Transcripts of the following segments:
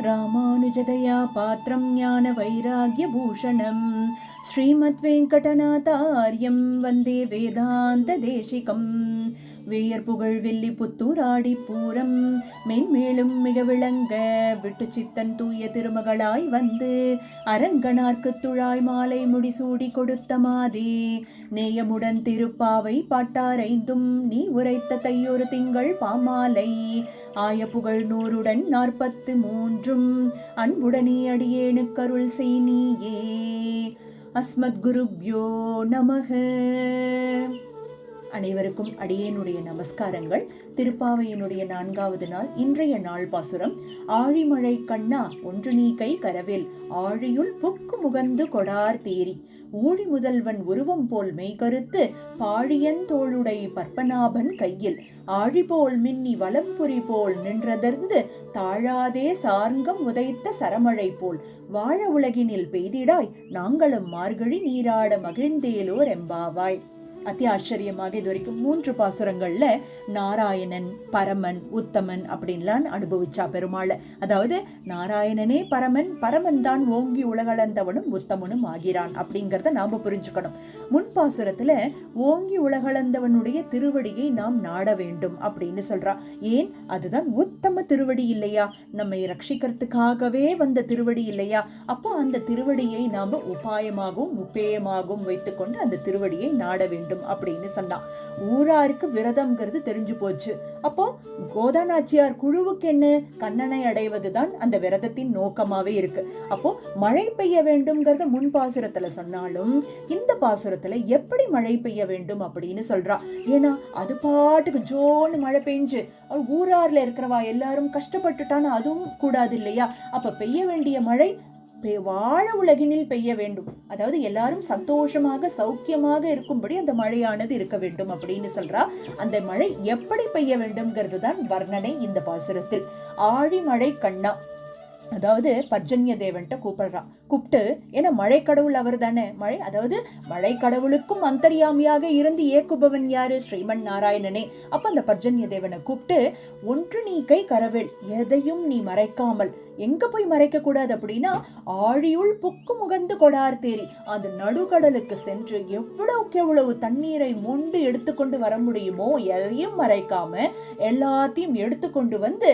ராமானுஜதயா பாத்திரம் ஞான வைராகிய பூஷணம் ஸ்ரீமத் வெங்கடநாதார்யம் வந்தே வேதாந்த தேசிகம். வேயர் புகழ் வெள்ளி புத்தூர் ஆடி பூரம் மென்மேலும் மிக விளங்க விட்டு சித்தன் தூய திருமகளாய் வந்து அரங்கனார்க்கு துழாய் மாலை முடிசூடி கொடுத்த மாதே நேயமுடன் திருப்பாவை பாட்டாரைந்தும் நீ உரைத்த தையொரு திங்கள் பாமாலை ஆய புகழ் 100 43 அன்புடனே அடியேனுக்கருள் செய் நீயே. அஸ்மத் குருப்யோ நமக. அனைவருக்கும் அடியேனுடைய நமஸ்காரங்கள். திருப்பாவையினுடைய 4வது நாள் இன்றைய நாள் பாசுரம். ஆழிமழை கண்ணா ஒன்று நீ கை கரவேல் ஆழியுள் புக்கு முகந்து கொடார் தேரி ஊழி முதல்வன் உருவம் போல் மெய்கருத்து பாழியன் தோளுடை பற்பநாபன் கையில் ஆழி போல் மின்னி வலம்புரி போல் நின்றதர்ந்து தாழாதே சார்ங்கம் உதைத்த சரமழை போல் வாழ உலகினில் பெய்திடாய் நாங்களும் மார்கழி நீராட மகிழ்ந்தேலோர் எம்பாவாய். அத்தி ஆச்சரியமாக இது வரைக்கும் 3 பாசுரங்கள்ல நாராயணன், பரமன், உத்தமன் அப்படின்லாம் அனுபவிச்சா பெருமாள். அதாவது நாராயணனே பரமன், பரமன் தான் ஓங்கி உலகளந்தவனும் உத்தமனும் ஆகிறான் அப்படிங்கிறத நாம புரிஞ்சுக்கணும். முன் பாசுரத்துல ஓங்கி உலகளந்தவனுடைய திருவடியை நாம் நாட வேண்டும் அப்படின்னு சொல்றா. ஏன்? அதுதான் உத்தம திருவடி இல்லையா? நம்மை ரட்சிக்கிறதுக்காகவே வந்த திருவடி இல்லையா? அப்போ அந்த திருவடியை நாம உபாயமாகவும் உபேயமாகவும் வைத்துக்கொண்டு அந்த திருவடியை நாட வேண்டும் அப்படின்னு சொன்னான். ஊராருக்கு விரதம்ங்கிறது தெரிஞ்சு போச்சு. அப்போ கோதாநாச்சியார் குழுவுக்கு என்ன? கண்ணனை அடைவதுதான் அந்த விரதத்தின் நோக்கமாவே இருக்கு. அப்போ மழை பெய்ய வேண்டும்ங்கிறத முன் பாசுரத்துல சொன்னாலும் இந்த பாசுரத்துல எப்படி மழை பெய்ய வேண்டும் அப்படின்னு சொல்றா. ஏன்னா அது பாட்டுக்கு ஜோன்னு மழை பெஞ்சு ஊரார்ல இருக்கிறவா எல்லாரும் கஷ்டப்பட்டுட்டான்னு அதுவும் கூடாது இல்லையா? அப்ப பெய்ய வேண்டிய மழை வாழ உலகினில் பெய்ய வேண்டும். அதாவது எல்லாரும் சந்தோஷமாக சௌக்கியமாக இருக்கும்படி அந்த மழையானது இருக்க வேண்டும் அப்படின்னு சொல்றா. அந்த மழை எப்படி பெய்ய வேண்டும்ங்கிறது தான் வர்ணனை இந்த பாசுரத்தில். ஆழிமழை கண்ணா, அதாவது பர்ஜன்ய தேவன்ட்ட கூப்பிடுறான். கூப்பிட்டு, ஏன்னா மழை கடவுள் அவர் தானே. மழை, அதாவது மழை கடவுளுக்கும் அந்தர்யாமியாக இருந்து ஏக்குபவன் யாரு? ஸ்ரீமன் நாராயணனே. அப்ப அந்த பர்ஜன்ய தேவனை கூப்பிட்டு, ஒன்று நீ கை கரவேல், எதையும் நீ மறைக்காமல். எங்க போய் மறைக்க கூடாது அப்படின்னா ஆழியுள் புக்கு முகந்து கொடார் தேரி, அந்த நடுக்கடலுக்கு சென்று எவ்வளவுக்கு எவ்வளவு தண்ணீரை மொண்டு எடுத்துக்கொண்டு வர முடியுமோ எதையும் மறைக்காம எல்லாத்தையும் எடுத்துக்கொண்டு வந்து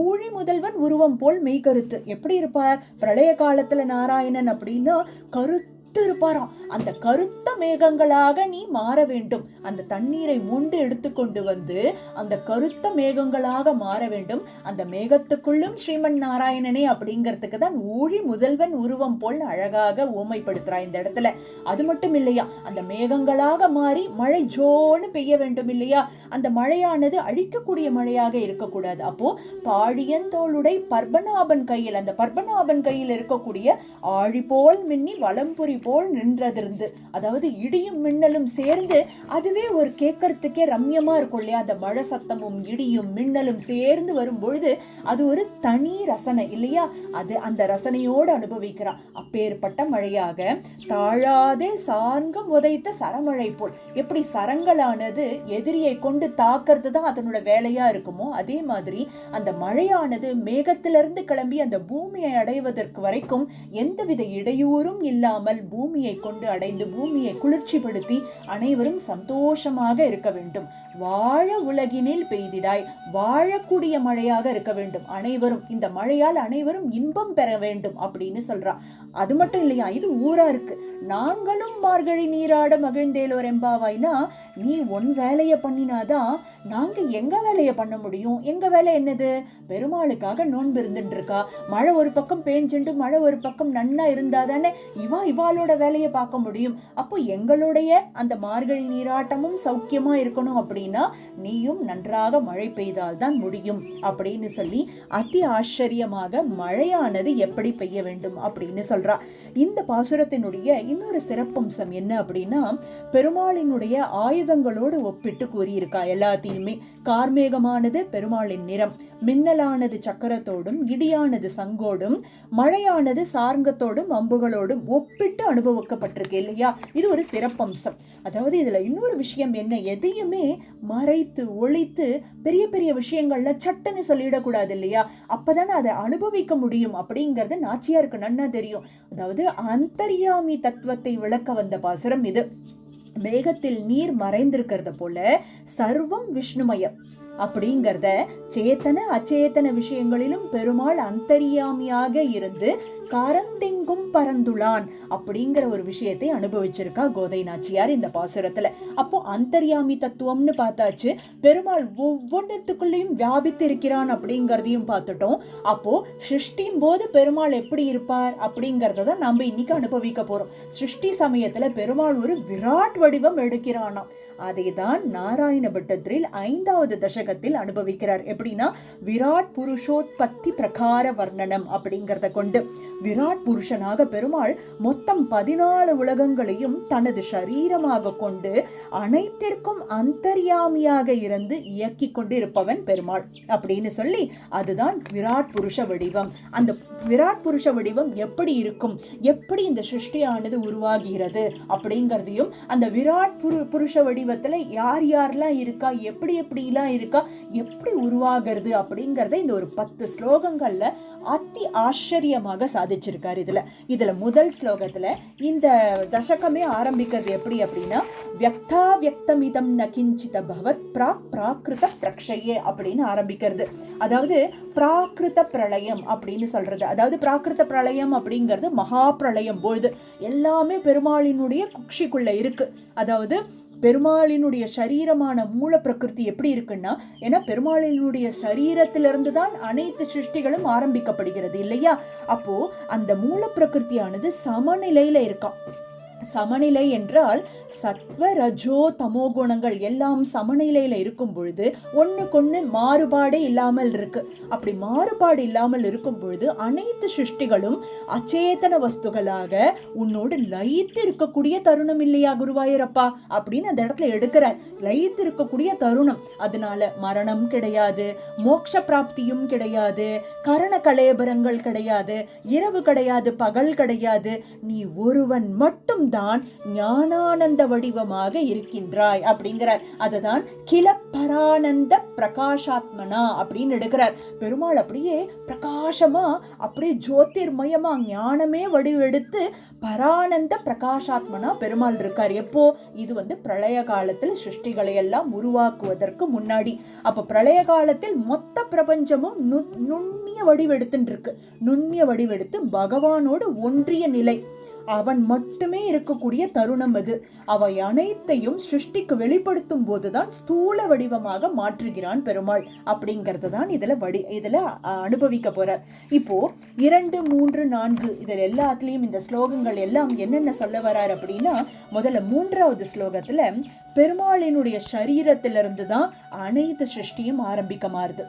ஊழி முதல்வன் உருவம் போல் மெய்கருத்து. எப்படி இருப்பார்? பிரளய காலத்துல நாராயணன் அப்படின்னா கருத்து இருப்பாராம். அந்த கருத்த மேகங்களாக நீ மாற வேண்டும். அந்த தண்ணீரை மொண்டு எடுத்துக்கொண்டு வந்து அந்த கருத்த மேகங்களாக மாற வேண்டும். அந்த மேகத்துக்குள்ளும் ஸ்ரீமன் நாராயணனே அப்படிங்கிறதுக்கு தான் ஊழி முதல்வன் உருவம் போல் அழகாக ஊமைப்படுத்துறா இந்த இடத்துல. அது மட்டும் இல்லையா, அந்த மேகங்களாக மாறி மழை ஜோன்னு பெய்ய வேண்டும் இல்லையா? அந்த மழையானது அழிக்கக்கூடிய மழையாக இருக்கக்கூடாது. அப்போ பாழியன் தோளுடை பற்பநாபன் கையில், அந்த பற்பநாபன் கையில் இருக்கக்கூடிய ஆழி போல் மின்னி வலம்புரி போல் நின்றதிருந்து, அதாவது இடியும் மின்னலும் சேர்ந்து அதுவே ஒரு கேட்கறதுக்கே ரம்யமா இருக்கும் இல்லையா? அந்த மழை சத்தமும் இடியும் மின்னலும் சேர்ந்து வரும்பொழுது அது ஒரு தனி ரசனை இல்லையா? அது அந்த ரசனையோடு அனுபவிக்கிறான். அப்பேற்பட்ட மழையாக தாழாதே சார்ங்கம் உதைத்த சரமழை போல், எப்படி சரங்களானது எதிரியை கொண்டு தாக்குறது தான் அதனோட வேலையா இருக்குமோ அதே மாதிரி அந்த மழையானது மேகத்திலிருந்து கிளம்பி அந்த பூமியை அடைவதற்கு வரைக்கும் எந்தவித இடையூறும் இல்லாமல் பூமியை கொண்டு அடைந்து பூமியை குளிர்ச்சிப்படுத்தி அனைவரும் சந்தோஷமாக இருக்க வேண்டும். வாழ உலகினில் பெய்திடாய், வாழக்கூடிய மழையாக இருக்க வேண்டும். அனைவரும் இந்த மழையால் அனைவரும் இன்பம் பெற வேண்டும் அப்படின்னு சொல்றா. அது மட்டும் இல்லையா, இது ஊரா இருக்கு. நாங்களும் மார்கழி நீராட மகிழ்ந்தேலோர் எம்பாவாய்னா, நீ உன் வேலையை பண்ணினாதான் நாங்க எங்க வேலையை பண்ண முடியும். எங்க வேலை என்னது? பெருமாளுக்காக நோன்பு இருந்துட்டு இருக்கா. மழை ஒரு பக்கம் பேஞ்சுண்டு மழை ஒரு பக்கம் நன்னா இருந்தாதானே இவாளோட வேலையை பார்க்க முடியும். அப்போ எங்களுடைய அந்த மார்கழி நீராட்டமும் சௌக்கியமா இருக்கணும் அப்படின்னா நீயும் நன்றாக மழை பெய்தால் தான் முடியும் அப்படின்னு சொல்லி அதி ஆச்சரியமாக மழையானது எப்படி பெய்ய வேண்டும் அப்படின்னு சொல்றா. இந்த பாசுரத்தினுடைய இன்னொரு சிறப்பம்சம் என்ன அப்படின்னா, பெருமாளினுடைய ஆயுதங்களோடு ஒப்பிட்டு கூறியிருக்கா எல்லாத்தையுமே. கார்மேகமானது பெருமாளின் நிறம், மின்னலானது சக்கரத்தோடும், இடியானது சங்கோடும், மழையானது சார்ங்கத்தோடும் அம்புகளோடும் ஒப்பிட்டு அனுபவிக்கப்பட்டிருக்கு இல்லையா? இது ஒரு சிறப்பம்சம். அதாவது இதுல இன்னொரு விஷயம் என்ன, எதையுமே மறைத்து ஒழித்து பெரிய பெரிய விஷயங்கள்ல சட்டுன்னு சொல்லிடக்கூடாது இல்லையா? அப்பதானே அதை அனுபவிக்க முடியும் அப்படிங்கறது நாச்சியாருக்கு நன்னா தெரியும். அதாவது அந்தர்யாமி தத்துவத்தை விளக்க வந்த பாசுரம் இது. மேகத்தில் நீர் மறைந்திருக்கிறத போல சர்வம் விஷ்ணுமயம் அப்படிங்கிறத சேத்தன அச்சேதன விஷயங்களிலும் பெருமாள் அந்தரியாமியாக இருந்து காரந்தெங்கும் பரந்துளான் அப்படிங்கிற ஒரு விஷயத்தை அனுபவிச்சிருக்கா கோதை நாச்சியார் இந்த பாசுரத்துல. அப்போ அந்தர்யாமி தத்துவம்னு பார்த்தாச்சு, பெருமாள் ஒவ்வொன்றுத்துக்குள்ளேயும் வியாபித்து இருக்கிறான் அப்படிங்கிறதையும் பார்த்துட்டோம். அப்போ சிருஷ்டியின் போது பெருமாள் எப்படி இருப்பார் அப்படிங்கறத நம்ம இன்னைக்கு அனுபவிக்க போறோம். சிருஷ்டி சமயத்துல பெருமாள் ஒரு விராட் வடிவம் எடுக்கிறானாம். அதைதான் நாராயண பட்டத்தில் 5வது தசகத்தில் அனுபவிக்கிறார். எப்படின்னா விராட் புருஷோத்பத்தி பிரகார வர்ணனம் அப்படிங்கறத கொண்டு விராட் புருஷனாக பெருமாள் மொத்தம் 14 உலகங்களையும் தனது சரீரமாக கொண்டு அனைத்திற்கும் அந்தர்யாமியாக இருந்து இயக்கி கொண்டு இருப்பவன் பெருமாள் அப்படின்னு சொல்லி, அதுதான் விராட் புருஷ வடிவம். அந்த விராட் புருஷ வடிவம் எப்படி இருக்கும், எப்படி இந்த சிருஷ்டியானது உருவாகிறது அப்படிங்கிறதையும், அந்த விராட் புருஷ வடிவத்துல யார் யாரெல்லாம் இருக்கா, எப்படி எப்படிலாம் இருக்கா, எப்படி உருவாகிறது அப்படிங்கறத இந்த ஒரு 10 ஸ்லோகங்கள்ல அதி ஆச்சரியமாக சாதிச்சிருக்காரு. இதுல முதல் ஸ்லோகத்துல இந்த தசகமே ஆரம்பிக்கிறது எப்படி அப்படின்னா, வியக்தா வியக்தமிதம் நகிஞ்சித பவத் பிராகிருத பிரக்ஷயே அப்படின்னு ஆரம்பிக்கிறது. அதாவது பிராகிருத பிரளயம் அப்படின்னு சொல்றது. அதாவது பிராகிருத பிரளயம் அப்படிங்கிறது மகா பிரளயம் பொழுது எல்லாமே பெருமாளினுடைய குக்ஷிக்குள்ள இருக்கு. அதாவது பெருமாளினுடைய சரீரமான மூல பிரகிருதி எப்படி இருக்குன்னா, ஏன்னா பெருமாளினுடைய சரீரத்திலிருந்து தான் அனைத்து சிருஷ்டிகளும் ஆரம்பிக்கப்படுகிறது இல்லையா? அப்போ அந்த மூல பிரகிருதியானது சமநிலையில இருக்கான். சமநிலை என்றால் சத்வ ரஜோ தமோ குணங்கள் எல்லாம் சமநிலையில இருக்கும் பொழுது ஒண்ணுக்கொண்ணு மாறுபாடே இல்லாமல் இருக்கு. அப்படி மாறுபாடு இல்லாமல் இருக்கும் பொழுது அனைத்து சிருஷ்டிகளும் அச்சேதன வஸ்துகளாக உன்னோடு லயித்து இருக்கக்கூடிய தருணம் இல்லையா குருவாயூரப்பா அப்படின்னு அந்த இடத்துல எடுக்கிறார். லயித்து இருக்கக்கூடிய தருணம். அதனால மரணம் கிடையாது, மோட்ச பிராப்தியும் கிடையாது, கரண கலேபரங்கள் கிடையாது, இரவு கிடையாது, பகல் கிடையாது. நீ ஒருவன் மட்டும் தான் ஞானானந்த வடிவமாக இருக்கின்றாய் அப்படிங்கிறார். அதுதான் கிளப்பரானந்த பிரகாஷாத்மனா அப்படின்னு எடுக்கிறார். பெருமாள் அப்படியே பிரகாசமா, அப்படியே ஜோதிர்மயமா ஞானமே வடிவெடுத்து பரானந்த பிரகாஷாத்மனா பெருமாள் இருக்கார். எப்போ? இது பிரளய காலத்தில் சிருஷ்டிகளை எல்லாம் உருவாக்குவதற்கு முன்னாடி. அப்ப பிரளய காலத்தில் மொத்த பிரபஞ்சமும் நுண்ணிய வடிவெடுத்துட்டு இருக்கு. நுண்ணிய வடிவெடுத்து பகவானோடு ஒன்றிய நிலை, அவன் மட்டுமே இருக்கக்கூடிய தருணம் அது. அவை அனைத்தையும் சிருஷ்டிக்கு வெளிப்படுத்தும் போதுதான் ஸ்தூல வடிவமாக மாற்றுகிறான் பெருமாள் அப்படிங்கிறது தான் இதுல அனுபவிக்க போறார். இப்போ 2, 3, 4 இதுல எல்லாத்துலயும் இந்த ஸ்லோகங்கள் எல்லாம் என்னென்ன சொல்ல வர்றார் அப்படின்னா, முதல்ல 3வது ஸ்லோகத்துல பெருமாளினுடைய சரீரத்திலிருந்து தான் அனைத்து சிருஷ்டியும் ஆரம்பிக்க மாறுது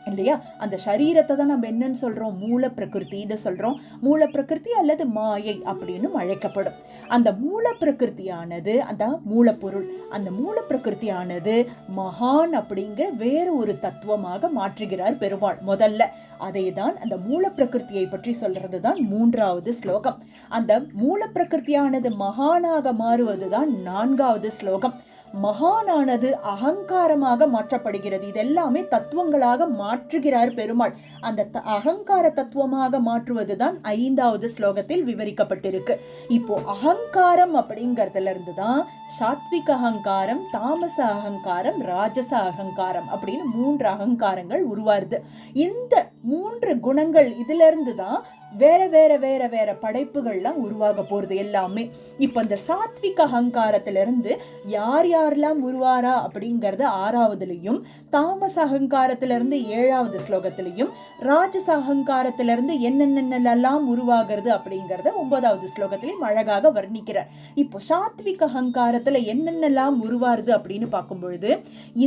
இல்லையா? அந்த சரீரத்தை தான் நம்ம என்னன்னு சொல்றோம்? மூல பிரகிருதி. இதை சொல்றோம் மூல பிரகிருதி அல்லது மாயை அப்படின்னு அழைக்கப்படும். அந்த மூல பிரகிருதியானது அந்த மூலப்பொருள். அந்த மூல பிரகிருதியானது மகான் அப்படிங்கிற வேறு ஒரு தத்துவமாக மாற்றுகிறார் பெருமாள் முதல்ல. அதை தான் அந்த மூல பிரகிருதியை பற்றி சொல்றது தான் 3வது ஸ்லோகம். அந்த மூல பிரகிருதியானது மகானாக மாறுவதுதான் 4வது ஸ்லோகம். மகானானது அகங்காரமாக மாற்றப்படுகிறது. இதெல்லாமே தத்துவங்களாக மாற்றுகிறார் பெருமாள். அந்த அகங்கார தத்துவமாக மாற்றுவதுதான் 5வது ஸ்லோகத்தில் விவரிக்கப்பட்டிருக்கு. இப்போ அகங்காரம் அப்படிங்கறதுல இருந்துதான் சாத்விக அகங்காரம், தாமச அகங்காரம், ராஜச அகங்காரம் அப்படின்னு 3 அகங்காரங்கள் உருவாருது. இந்த 3 குணங்கள் இதுல இருந்துதான் வேற வேற வேற வேற படைப்புகள்லாம் உருவாக போறது எல்லாமே. இப்ப இந்த சாத்விக அகங்காரத்திலிருந்து யார் யாரெல்லாம் உருவாரா அப்படிங்கறது 6வதுலயும், தாமச அகங்காரத்திலிருந்து 7வது ஸ்லோகத்திலையும், ராஜச அகங்காரத்திலிருந்து என்னென்னலாம் உருவாகிறது அப்படிங்கறத 9வது ஸ்லோகத்திலையும் அழகாக வர்ணிக்கிறார். இப்போ சாத்விக அகங்காரத்துல என்னென்னலாம் உருவாருது அப்படின்னு பார்க்கும் பொழுது,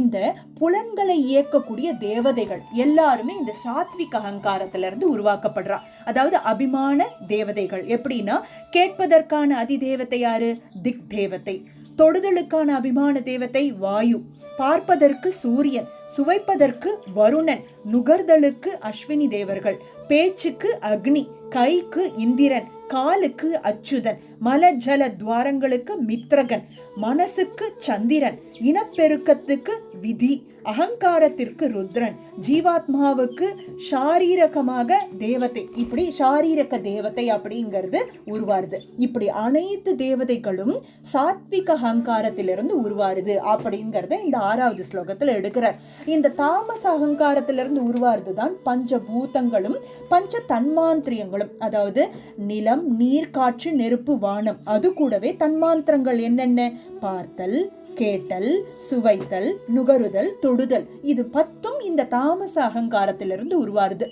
இந்த புலன்களை இயக்கக்கூடிய தேவதைகள் எல்லாருமே இந்த சாத்விக அகங்காரத்திலிருந்து உருவாக்கப்படுறா. அதாவது அபிமான தேவதைகள். எப்படின்னா, கேட்பதற்கான அதி தேவதை யாரு? திக் தேவதை. தொடுதலுக்கான அபிமான தேவதை வாயு. பார்ப்பதற்கு சூரியன். சுவைப்பதற்கு வருணன். நுகர்தலுக்கு அஸ்வினி தேவர்கள். பேச்சுக்கு அக்னி. கைக்கு இந்திரன். காலுக்கு அச்சுதன், மல ஜல துவாரங்களுக்கு மித்ரகன், மனசுக்கு சந்திரன், இனப்பெருக்கத்துக்கு விதி, அகங்காரத்திற்கு ருத்ரன், ஜீவாத்மாவுக்கு ஷாரீரகமாக தேவதை. இப்படி ஷாரீரக தேவதை அப்படிங்கிறது உருவாருது. இப்படி அனைத்து தேவதைகளும் சாத்விக அகங்காரத்திலிருந்து உருவாருது அப்படிங்கிறத இந்த 6வது ஸ்லோகத்தில் எடுக்கிறார். இந்த தாமச அகங்காரத்திலிருந்து உருவாருது தான் பஞ்சபூதங்களும் பஞ்ச தன்மாந்திரியங்களும். அதாவது நிலம், நீர், காற்று, நெருப்பு, வானம். அது கூடவே தன்மாந்திரங்கள் என்னென்ன? பார்த்தல், கேட்டல், சுவைத்தல், நுகருதல், தொடுதல். இது 10ம் இந்த தாமச அகங்காரத்திலிருந்து உருவாருது.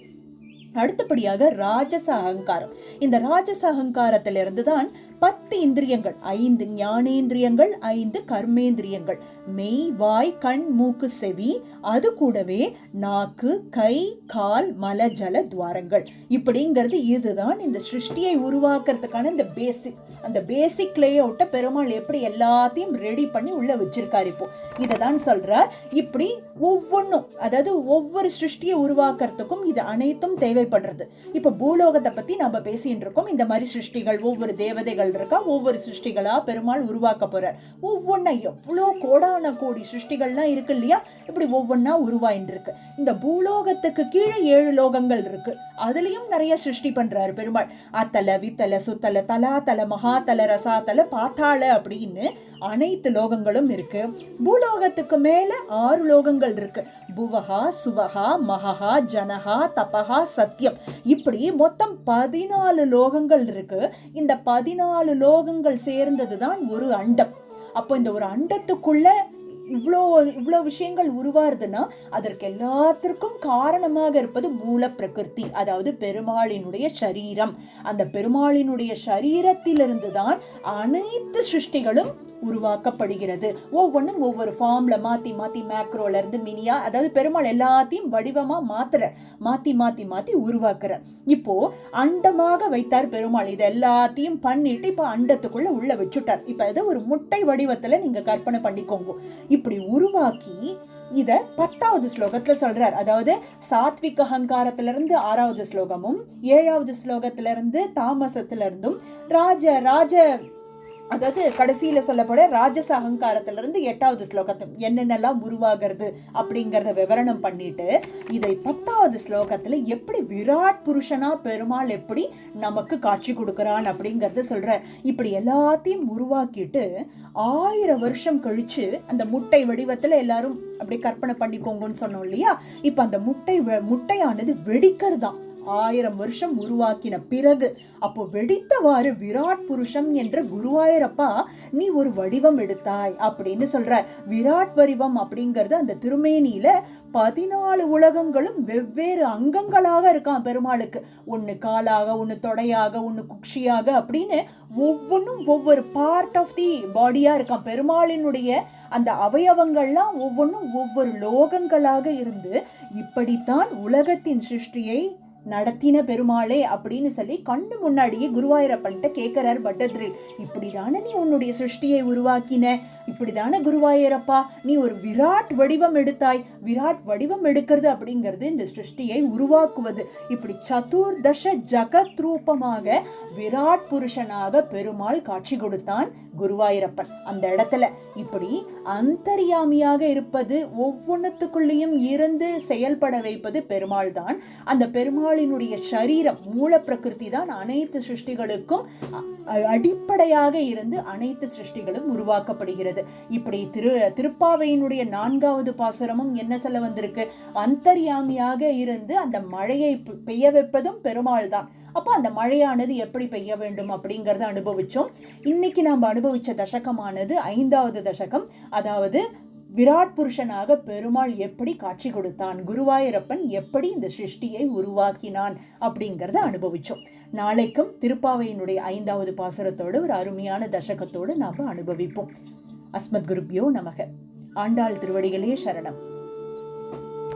அடுத்தபடியாக ராஜச அகங்காரம். இந்த ராஜச அகங்காரத்திலிருந்து தான் 10 இந்திரியங்கள், 5 ஞானேந்திரியங்கள், 5 கர்மேந்திரியங்கள், மெய், வாய், கண், மூக்கு, செவி. அது கூடவே நாக்கு, கை, கால், மல ஜல துவாரங்கள். இப்படிங்கிறது இதுதான் இந்த சிருஷ்டியை உருவாக்குறதுக்கான இந்த பேசிக். அந்த பேசிக் லே அவுட்டை பெருமாள் எப்படி எல்லாத்தையும் ரெடி பண்ணி உள்ள வச்சிருக்காரு. இப்போ இதை தான் சொல்றார். இப்படி ஒவ்வொன்றும், அதாவது ஒவ்வொரு சிருஷ்டியை உருவாக்குறதுக்கும் இது அனைத்தும் தேவைப்படுறது. இப்ப பூலோகத்தை பத்தி நம்ம பேசிட்டு இருக்கோம். இந்த மாதிரி சிருஷ்டிகள், ஒவ்வொரு தேவதைகள் இருக்கா, ஒவ்வொரு சிருஷ்டிகளா பெருமாள் உருவாக்க போறார். ஒவ்வொன்னா எவ்வளோ கோடான கோடி சிருஷ்டிகள்லாம் இருக்கு இல்லையா? இப்படி ஒவ்வொன்னா உருவாயின்னு இருக்கு. இந்த பூலோகத்துக்கு கீழே 7 லோகங்கள் இருக்கு. அதுலயும் நிறைய சிருஷ்டி பண்றாரு பெருமாள். அத்தல, வித்தல, சுத்தல, தலாதல, மகாதல, ரசாதல, பாத்தாள அப்படின்னு அனைத்து லோகங்களும் இருக்கு. பூலோகத்துக்கு மேல 6 லோகங்கள் இருக்கு. புவஹா, சுவஹா, மகஹா, ஜனஹா, தபஹா, சத்தியம். இப்படி மொத்தம் 14 லோகங்கள் இருக்கு. இந்த 14 லோகங்கள் சேர்ந்ததுதான் ஒரு அண்டம். அப்போ இந்த ஒரு அண்டத்துக்குள்ள இவ்வளோ விஷயங்கள் உருவாருதுன்னா அதற்கு எல்லாத்திற்கும் காரணமாக இருப்பது மூல பிரகிருதி, அதாவது பெருமாளினுடைய சரீரம். அந்த பெருமாளினுடைய சரீரத்திலிருந்து தான் அனைத்து சிருஷ்டிகளும் உருவாக்கப்படுகிறது. ஒவ்வொன்றும் ஒவ்வொரு ஃபார்ம்ல மாத்தி மாத்தி, மேக்ரோல இருந்து மினியா, அதாவது பெருமாள் எல்லாத்தையும் வடிவமா மாத்தி மாத்தி உருவாக்குறார். இப்போ அண்டமாக வைத்தார் பெருமாள். இது எல்லாத்தையும் பண்ணிட்டு இப்ப அண்டத்துக்குள்ள உள்ள வச்சுட்டார். இப்ப ஏதோ ஒரு முட்டை வடிவத்துல நீங்க கற்பனை பண்ணிக்கோங்க. இப்படி உருவாக்கி இத 10வது ஸ்லோகத்துல சொல்றார். அதாவது சாத்விக அகங்காரத்திலிருந்து 6வது ஸ்லோகமும் 7வது ஸ்லோகத்திலிருந்து தாமசத்திலிருந்தும் ராஜ அதாவது கடைசியில சொல்லப்பட ராஜச அகங்காரத்திலிருந்து 8வது ஸ்லோகத்தும் என்னென்னலாம் உருவாகிறது அப்படிங்கறத விவரணம் பண்ணிட்டு இதை 10வது ஸ்லோகத்துல எப்படி விராட் புருஷனா பெருமாள் எப்படி நமக்கு காட்சி கொடுக்கிறான் அப்படிங்கறத சொல்ற. இப்படி எல்லாத்தையும் உருவாக்கிட்டு 1000 வருஷம் கழிச்சு அந்த முட்டை வடிவத்துல எல்லாரும் அப்படி கற்பனை பண்ணிக்கோங்கன்னு சொன்னோம் இல்லையா? இப்ப அந்த முட்டையானது வெடிக்கிறதாம். 1000 வருஷம் உருவாக்கின பிறகு அப்போ வெடித்தவாறு விராட் புருஷம் என்ற குருவாயூரப்பா நீ ஒரு வடிவம் எடுத்தாய் அப்படின்னு சொல்ற. விராட் வடிவம் அப்படிங்கிறது அந்த திருமேனியில 14 உலகங்களும் வெவ்வேறு அங்கங்களாக இருக்கான் பெருமாளுக்கு. ஒன்னு காலாக, ஒன்னு தொடையாக, ஒன்னு குக்ஷியாக அப்படின்னு ஒவ்வொன்றும் ஒவ்வொரு பார்ட் ஆஃப் தி பாடியா இருக்கான். பெருமாளினுடைய அந்த அவயவங்கள்லாம் ஒவ்வொன்றும் ஒவ்வொரு லோகங்களாக இருந்து இப்படித்தான் உலகத்தின் சிருஷ்டியை நடத்தின பெருமாளே அப்படின்னு சொல்லி கண்ணு முன்னாடியே குருவாயூரப்பன்ட்ட கேட்கிறார் பட்டத்ரில். இப்படிதானே நீ உன்னுடைய சிருஷ்டியை உருவாக்கின, இப்படிதானே குருவாயூரப்பா நீ ஒரு விராட் வடிவம் எடுத்தாய். விராட் வடிவம் எடுக்கிறது அப்படிங்கிறது இந்த சிருஷ்டியை உருவாக்குவது. இப்படி சதுர்தச ஜகத் ரூபமாக விராட் புருஷனாக பெருமாள் காட்சி கொடுத்தான் குருவாயூரப்பன் அந்த இடத்துல. இப்படி அந்தர்யாமியாக இருப்பது, ஒவ்வொன்றுத்துக்குள்ளேயும் இருந்து செயல்பட வைப்பது பெருமாள் தான். அந்த பெருமாளினுடைய சரீரம் மூல பிரகிருதி தான் அனைத்து சிருஷ்டிகளுக்கும் அடிப்படையாக இருந்து அனைத்து சிருஷ்டிகளும் உருவாக்கப்படுகிறது. இப்படி திருப்பாவையினுடைய 4வது பாசுரமும் என்ன சொல்ல வந்திருக்கு? அந்தர்யாமியாக இருந்து அந்த மழையை பெய்ய வைப்பதும் பெருமாள் தான். அப்போ அந்த மழையானது எப்படி பெய்ய வேண்டும் அப்படிங்கறத அனுபவிச்சோம். இன்னைக்கு நாம் அனுபவிச்ச தசகமானது 5வது தசகம். அதாவது விராட் புருஷனாக பெருமாள் எப்படி காட்சி கொடுத்தான், குருவாயூரப்பன் எப்படி இந்த சிருஷ்டியை உருவாக்கினான் அப்படிங்கறத அனுபவிச்சோம். நாளைக்கும் திருப்பாவையினுடைய 5வது பாசுரத்தோடு ஒரு அருமையான தசகத்தோடு நாம அனுபவிப்போம். அஸ்மத் குருப்யோ நமக. ஆண்டாள் திருவடிகளே சரணம்.